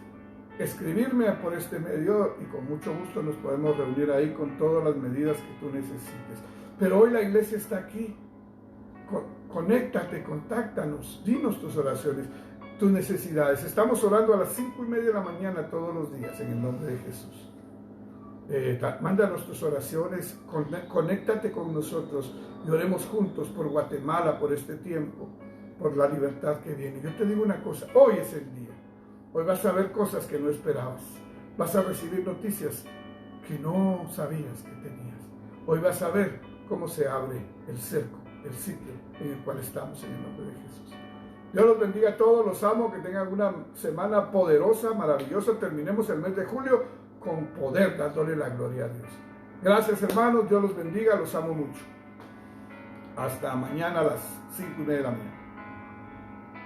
escribirme por este medio y con mucho gusto nos podemos reunir ahí con todas las medidas que tú necesites. Pero hoy la iglesia está aquí. Conéctate, contáctanos, dinos tus oraciones, tus necesidades. Estamos orando a las 5:30 de la mañana todos los días en el nombre de Jesús. Mándanos tus oraciones, conéctate con nosotros y oremos juntos por Guatemala, por este tiempo, por la libertad que viene. Yo te digo una cosa, hoy es el día. Hoy vas a ver cosas que no esperabas. Vas a recibir noticias que no sabías que tenías. Hoy vas a ver cómo se abre el cerco, el sitio en el cual estamos en el nombre de Jesús. Dios los bendiga a todos, los amo, que tengan una semana poderosa, maravillosa. Terminemos el mes de julio con poder, dándole la gloria a Dios. Gracias, hermanos, Dios los bendiga, los amo mucho. Hasta mañana a las 5:30 de la mañana.